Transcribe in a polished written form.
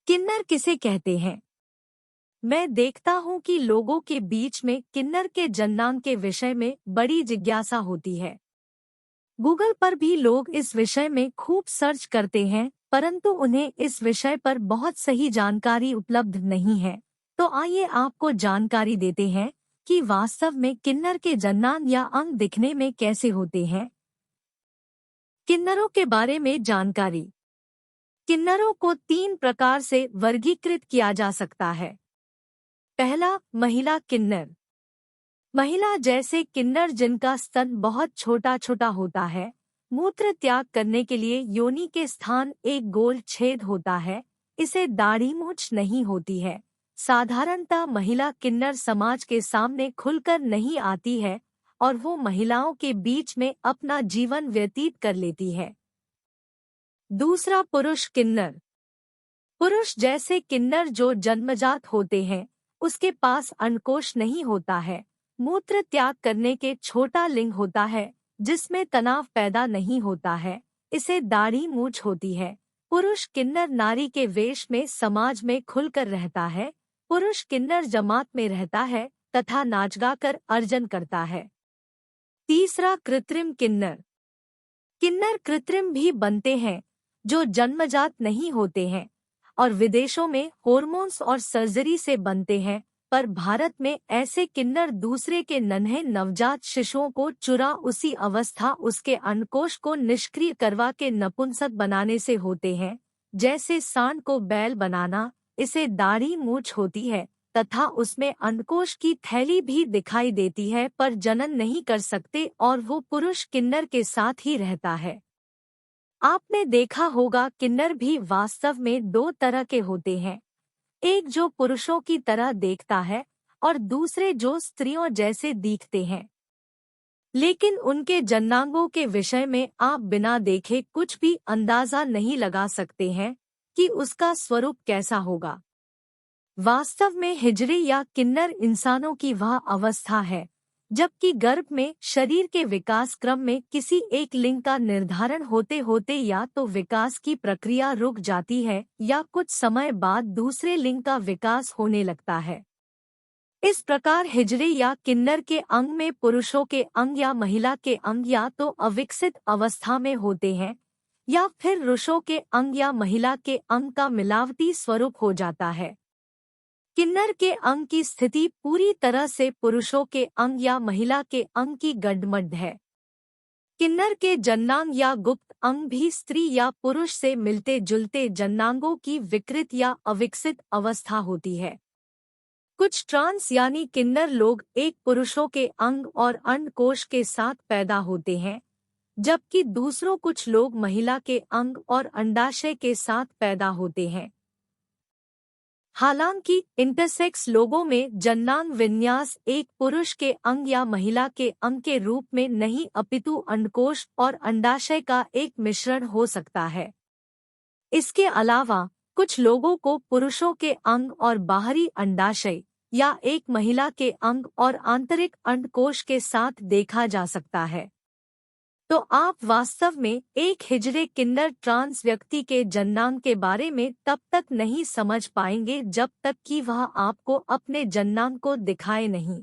किन्नर किसे कहते हैं? मैं देखता हूँ कि लोगों के बीच में किन्नर के जन्नांग के विषय में बड़ी जिज्ञासा होती है। गूगल पर भी लोग इस विषय में खूब सर्च करते हैं, परंतु उन्हें इस विषय पर बहुत सही जानकारी उपलब्ध नहीं है। तो आइए आपको जानकारी देते हैं कि वास्तव में किन्नर के जन्नांग या अंग दिखने में कैसे होते हैं। किन्नरों के बारे में जानकारी। किन्नरों को 3 प्रकार से वर्गीकृत किया जा सकता है। पहला, महिला किन्नर। महिला जैसे किन्नर जिनका स्तन बहुत छोटा छोटा होता है। मूत्र त्याग करने के लिए योनि के स्थान एक गोल छेद होता है। इसे दाढ़ी मूंछ नहीं होती है। साधारणतः महिला किन्नर समाज के सामने खुलकर नहीं आती है और वो महिलाओं के बीच में अपना जीवन व्यतीत कर लेती है। दूसरा, पुरुष किन्नर। पुरुष जैसे किन्नर जो जन्मजात होते हैं, उसके पास अंडकोश नहीं होता है। मूत्र त्याग करने के छोटा लिंग होता है जिसमें तनाव पैदा नहीं होता है। इसे दाढ़ी मूंछ होती है। पुरुष किन्नर नारी के वेश में समाज में खुलकर रहता है। पुरुष किन्नर जमात में रहता है तथा नाच गाकर अर्जन करता है। तीसरा, कृत्रिम किन्नर। किन्नर कृत्रिम भी बनते हैं जो जन्मजात नहीं होते हैं और विदेशों में हॉर्मोन्स और सर्जरी से बनते हैं, पर भारत में ऐसे किन्नर दूसरे के नन्हे नवजात शिशुओं को चुरा उसी अवस्था उसके अंडकोश को निष्क्रिय करवा के नपुंसक बनाने से होते हैं, जैसे सांड को बैल बनाना। इसे दाढ़ी मूंछ होती है तथा उसमें अंडकोश की थैली भी दिखाई देती है, पर जनन नहीं कर सकते और वो पुरुष किन्नर के साथ ही रहता है। आपने देखा होगा किन्नर भी वास्तव में 2 तरह के होते हैं, एक जो पुरुषों की तरह देखता है और दूसरे जो स्त्रियों जैसे दिखते हैं। लेकिन उनके जन्नांगों के विषय में आप बिना देखे कुछ भी अंदाजा नहीं लगा सकते हैं कि उसका स्वरूप कैसा होगा। वास्तव में हिजड़े या किन्नर इंसानों की वह अवस्था है जबकि गर्भ में शरीर के विकास क्रम में किसी एक लिंग का निर्धारण होते होते या तो विकास की प्रक्रिया रुक जाती है या कुछ समय बाद दूसरे लिंग का विकास होने लगता है। इस प्रकार हिजड़े या किन्नर के अंग में पुरुषों के अंग या महिला के अंग या तो अविकसित अवस्था में होते हैं या फिर ऋषों के अंग या महिला के अंग का मिलावटी स्वरूप हो जाता है। किन्नर के अंग की स्थिति पूरी तरह से पुरुषों के अंग या महिला के अंग की गड्ढमड्ढ है। किन्नर के जन्नांग या गुप्त अंग भी स्त्री या पुरुष से मिलते जुलते जन्नांगों की विकृत या अविकसित अवस्था होती है। कुछ ट्रांस यानी किन्नर लोग एक पुरुषों के अंग और अंडकोश के साथ पैदा होते हैं, जबकि दूसरों कुछ लोग महिला के अंग और अंडाशय के साथ पैदा होते हैं। हालांकि इंटरसेक्स लोगों में जन्नांग विन्यास एक पुरुष के अंग या महिला के अंग के रूप में नहीं अपितु अंडकोश और अंडाशय का एक मिश्रण हो सकता है। इसके अलावा कुछ लोगों को पुरुषों के अंग और बाहरी अंडाशय या एक महिला के अंग और आंतरिक अंडकोश के साथ देखा जा सकता है। तो आप वास्तव में एक हिजड़े किन्नर ट्रांस व्यक्ति के जन्नांग के बारे में तब तक नहीं समझ पाएंगे जब तक कि वह आपको अपने जन्नांग को दिखाए नहीं।